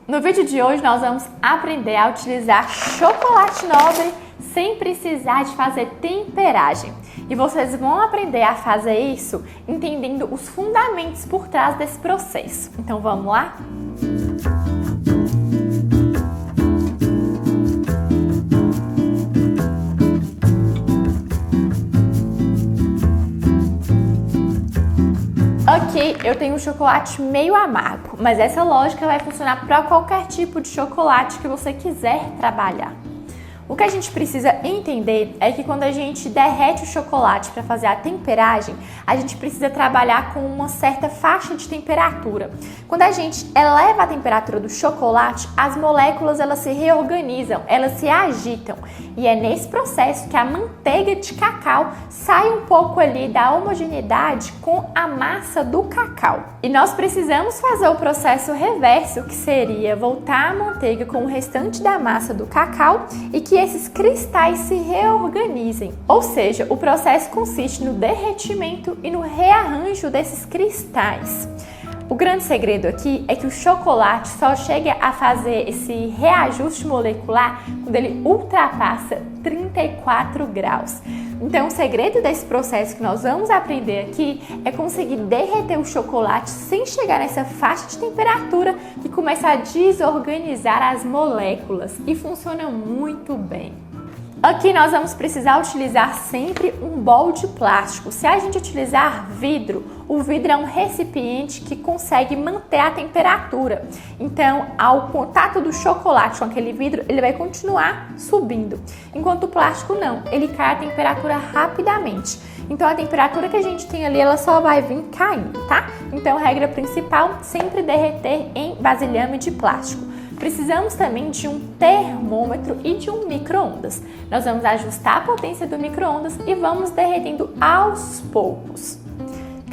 No vídeo de hoje nós vamos aprender a utilizar chocolate nobre sem precisar de fazer temperagem. E vocês vão aprender a fazer isso entendendo os fundamentos por trás desse processo. Então vamos lá? Aqui eu tenho um chocolate meio amargo, mas essa lógica vai funcionar para qualquer tipo de chocolate que você quiser trabalhar. O que a gente precisa entender é que quando a gente derrete o chocolate para fazer a temperagem, a gente precisa trabalhar com uma certa faixa de temperatura. Quando a gente eleva a temperatura do chocolate, as moléculas elas se reorganizam, elas se agitam. E é nesse processo que a manteiga de cacau sai um pouco ali da homogeneidade com a massa do cacau. E nós precisamos fazer o processo reverso, que seria voltar a manteiga com o restante da massa do cacau e que esses cristais se reorganizem. Ou seja, o processo consiste no derretimento e no rearranjo desses cristais. O grande segredo aqui é que o chocolate só chega a fazer esse reajuste molecular quando ele ultrapassa 34 graus. Então, o segredo desse processo que nós vamos aprender aqui é conseguir derreter o chocolate sem chegar nessa faixa de temperatura que começa a desorganizar as moléculas e funciona muito bem. Aqui nós vamos precisar utilizar sempre um bowl de plástico. Se a gente utilizar vidro, o vidro é um recipiente que consegue manter a temperatura. Então, ao contato do chocolate com aquele vidro, ele vai continuar subindo. Enquanto o plástico não, ele cai a temperatura rapidamente. Então, a temperatura que a gente tem ali, ela só vai vir caindo, tá? Então, regra principal, sempre derreter em vasilhame de plástico. Precisamos também de um termômetro e de um micro-ondas. Nós vamos ajustar a potência do micro-ondas e vamos derretendo aos poucos.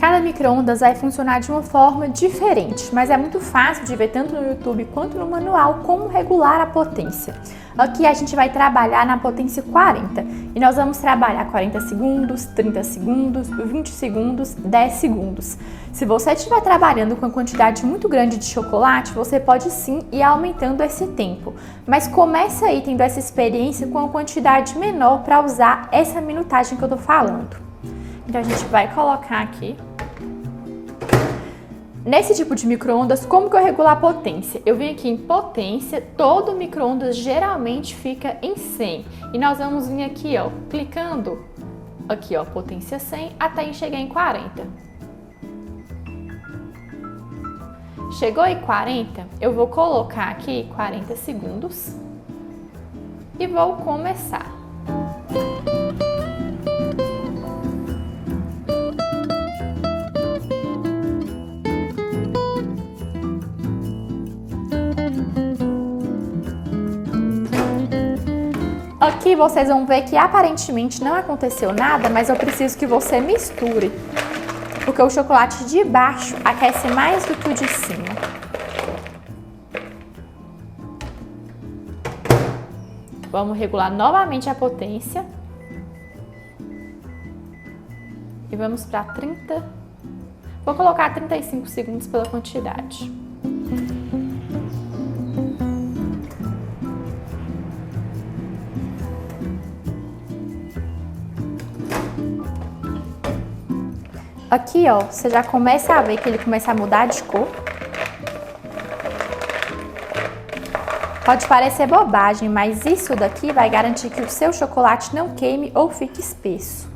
Cada micro-ondas vai funcionar de uma forma diferente, mas é muito fácil de ver tanto no YouTube quanto no manual como regular a potência. Aqui a gente vai trabalhar na potência 40 e nós vamos trabalhar 40 segundos, 30 segundos, 20 segundos, 10 segundos. Se você estiver trabalhando com uma quantidade muito grande de chocolate, você pode sim ir aumentando esse tempo, mas comece aí tendo essa experiência com uma quantidade menor para usar essa minutagem que eu tô falando. Então a gente vai colocar aqui. Nesse tipo de micro-ondas, como que eu regulo a potência? Eu vim aqui em potência, todo micro-ondas geralmente fica em 100. E nós vamos vir aqui, ó, clicando aqui, ó, potência 100, até chegar em 40. Chegou em 40, eu vou colocar aqui 40 segundos e vou começar. Aqui vocês vão ver que aparentemente não aconteceu nada, mas eu preciso que você misture, porque o chocolate de baixo aquece mais do que o de cima. Vamos regular novamente a potência. E vamos para 30. Vou colocar 35 segundos pela quantidade. Aqui, ó, você já começa a ver que ele começa a mudar de cor. Pode parecer bobagem, mas isso daqui vai garantir que o seu chocolate não queime ou fique espesso.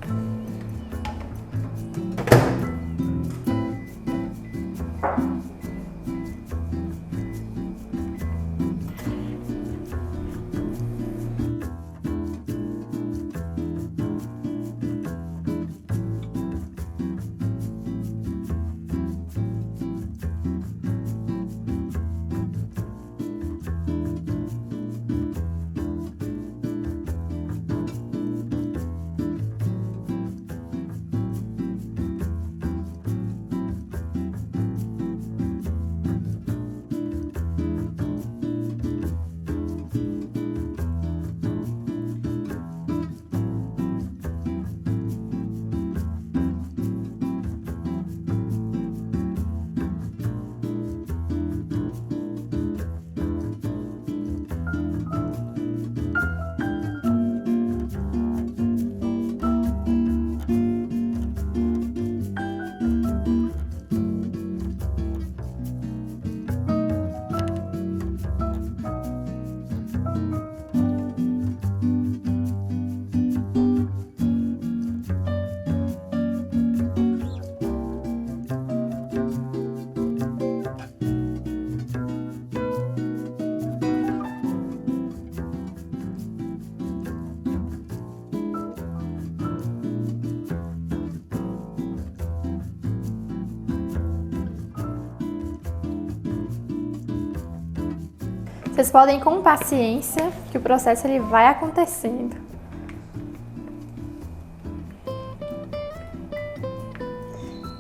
Vocês podem ir com paciência, que o processo ele vai acontecendo.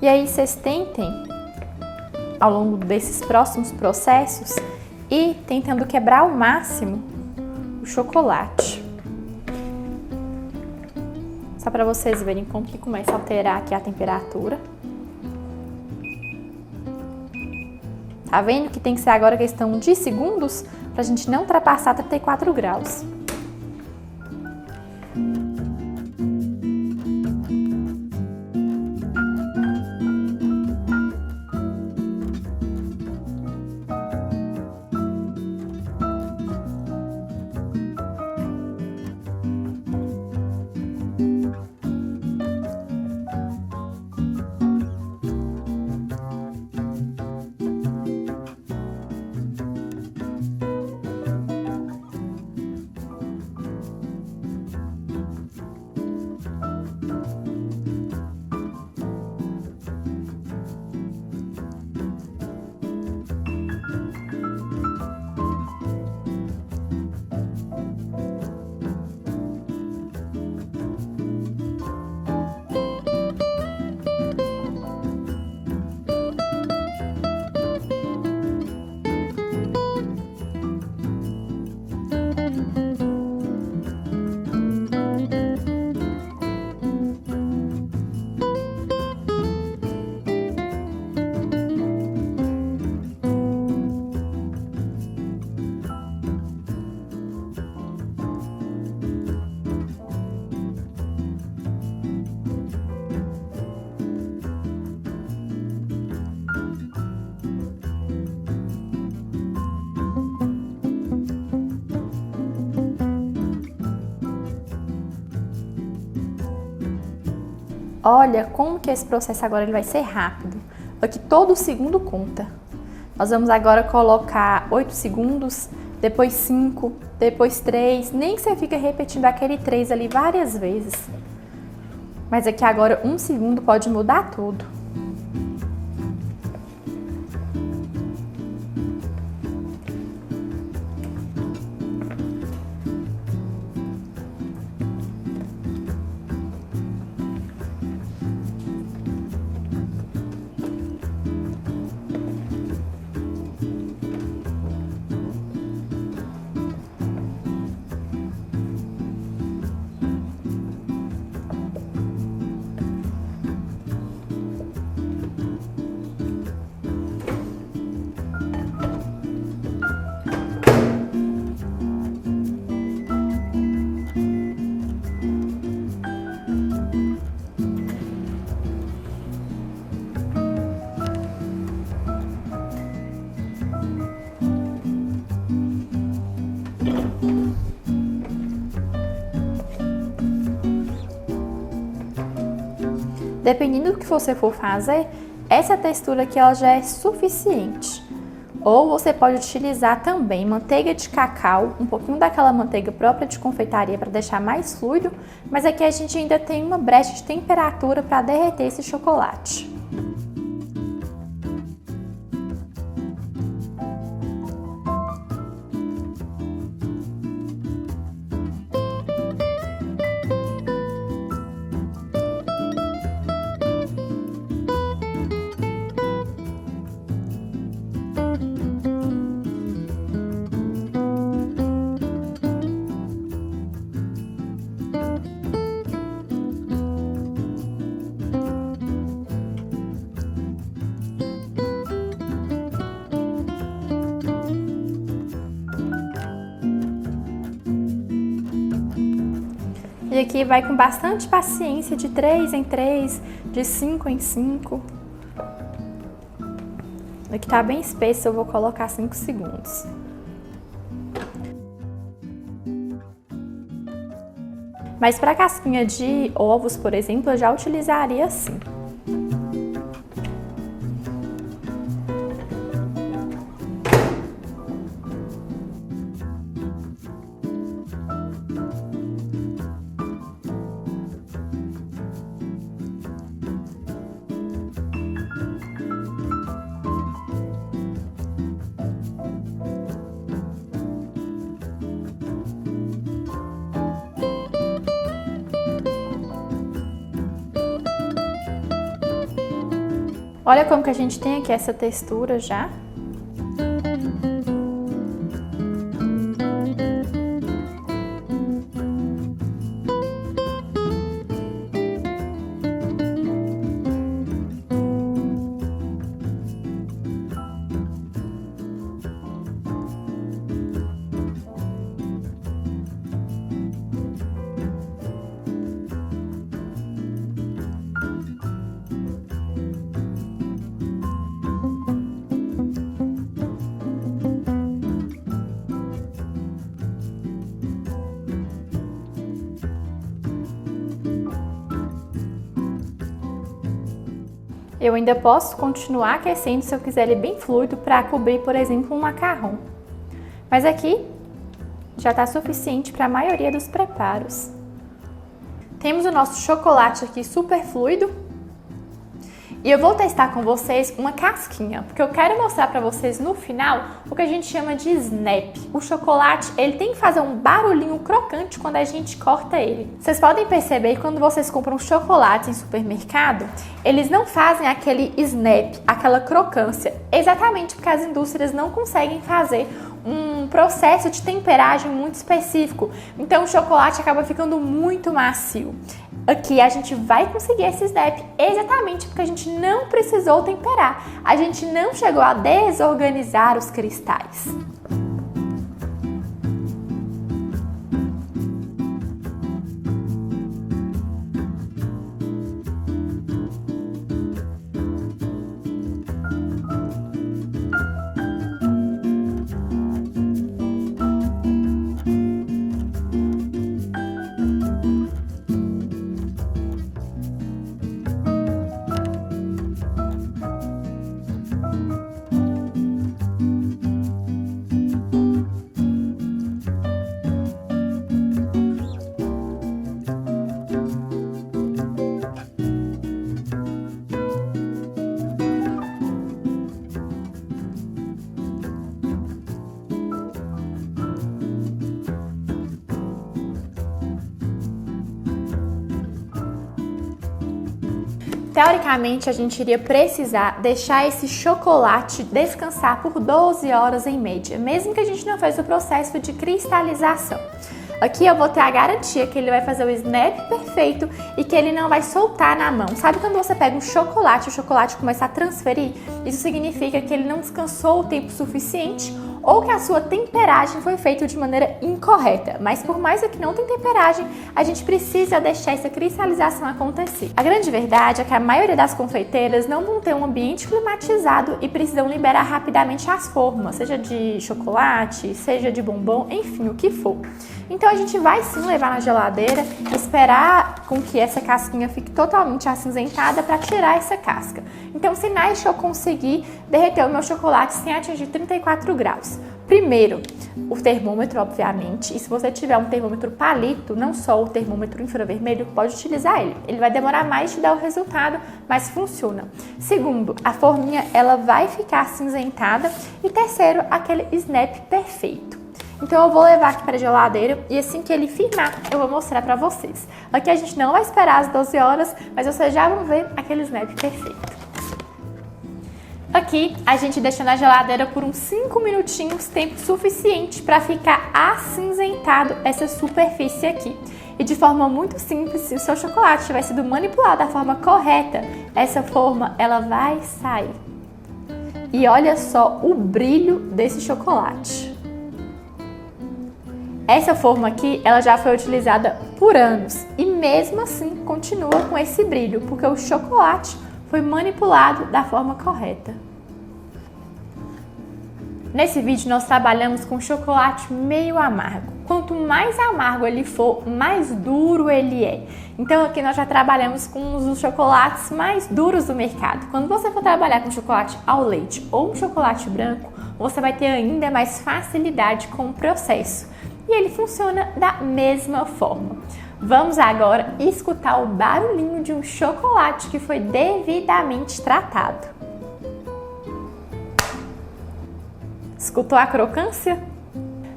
E aí vocês tentem, ao longo desses próximos processos, ir tentando quebrar ao máximo o chocolate. Só para vocês verem como que começa a alterar aqui a temperatura. Tá vendo que tem que ser agora questão de segundos pra gente não ultrapassar 34 graus. Olha como que esse processo agora ele vai ser rápido. Aqui todo segundo conta. Nós vamos agora colocar 8 segundos, depois 5, depois 3. Nem que você fique repetindo aquele 3 ali várias vezes. Mas aqui agora 1 segundo pode mudar tudo. Dependendo do que você for fazer, essa textura aqui ela já é suficiente. Ou você pode utilizar também manteiga de cacau, um pouquinho daquela manteiga própria de confeitaria para deixar mais fluido, mas aqui a gente ainda tem uma brecha de temperatura para derreter esse chocolate. E aqui vai com bastante paciência, de 3 em 3, de 5 em 5. Aqui tá bem espesso, eu vou colocar 5 segundos. Mas para casquinha de ovos, por exemplo, eu já utilizaria assim. Olha como que a gente tem aqui essa textura já. Eu ainda posso continuar aquecendo se eu quiser ele bem fluido para cobrir, por exemplo, um macarrão. Mas aqui já está suficiente para a maioria dos preparos. Temos o nosso chocolate aqui super fluido. E eu vou testar com vocês uma casquinha, porque eu quero mostrar para vocês no final o que a gente chama de snap. O chocolate, ele tem que fazer um barulhinho crocante quando a gente corta ele. Vocês podem perceber que quando vocês compram chocolate em supermercado, eles não fazem aquele snap, aquela crocância, exatamente porque as indústrias não conseguem fazer um processo de temperagem muito específico. Então o chocolate acaba ficando muito macio. Aqui a gente vai conseguir esse snap exatamente porque a gente não precisou temperar. A gente não chegou a desorganizar os cristais. Teoricamente, a gente iria precisar deixar esse chocolate descansar por 12 horas em média, mesmo que a gente não fez o processo de cristalização. Aqui eu vou ter a garantia que ele vai fazer o snap perfeito e que ele não vai soltar na mão. Sabe quando você pega um chocolate e o chocolate começa a transferir? Isso significa que ele não descansou o tempo suficiente ou que a sua temperagem foi feita de maneira incorreta. Mas por mais que não tem temperagem, a gente precisa deixar essa cristalização acontecer. A grande verdade é que a maioria das confeiteiras não vão ter um ambiente climatizado e precisam liberar rapidamente as formas, seja de chocolate, seja de bombom, enfim, o que for. Então a gente vai sim levar na geladeira, esperar com que essa casquinha fique totalmente acinzentada para tirar essa casca. Então, sinais que eu conseguir derreter o meu chocolate sem atingir 34 graus. Primeiro, o termômetro, obviamente, e se você tiver um termômetro palito, não só o termômetro infravermelho, pode utilizar ele. Ele vai demorar mais de dar o resultado, mas funciona. Segundo, a forminha ela vai ficar acinzentada. E terceiro, aquele snap perfeito. Então eu vou levar aqui para a geladeira e assim que ele firmar, eu vou mostrar para vocês. Aqui a gente não vai esperar as 12 horas, mas vocês já vão ver aquele snap perfeito. Aqui a gente deixa na geladeira por uns 5 minutinhos, tempo suficiente para ficar acinzentado essa superfície aqui. E de forma muito simples, se o seu chocolate tiver sido manipulado da forma correta, essa forma ela vai sair. E olha só o brilho desse chocolate. Essa forma aqui, ela já foi utilizada por anos e mesmo assim continua com esse brilho, porque o chocolate foi manipulado da forma correta. Nesse vídeo nós trabalhamos com chocolate meio amargo. Quanto mais amargo ele for, mais duro ele é. Então aqui nós já trabalhamos com os chocolates mais duros do mercado. Quando você for trabalhar com chocolate ao leite ou um chocolate branco, você vai ter ainda mais facilidade com o processo. E ele funciona da mesma forma. Vamos agora escutar o barulhinho de um chocolate que foi devidamente tratado. Escutou a crocância?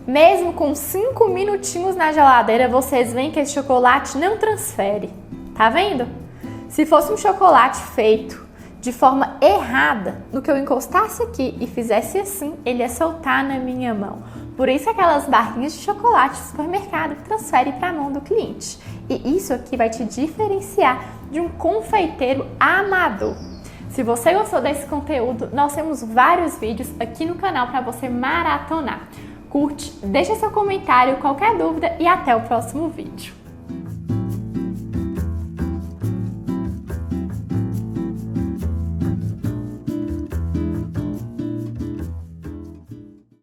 Mesmo com 5 minutinhos na geladeira, vocês veem que esse chocolate não transfere. Tá vendo? Se fosse um chocolate feito de forma errada, no que eu encostasse aqui e fizesse assim, ele ia soltar na minha mão. Por isso aquelas barrinhas de chocolate do supermercado transferem para a mão do cliente. E isso aqui vai te diferenciar de um confeiteiro amador. Se você gostou desse conteúdo, nós temos vários vídeos aqui no canal para você maratonar. Curte, deixa seu comentário, qualquer dúvida e até o próximo vídeo.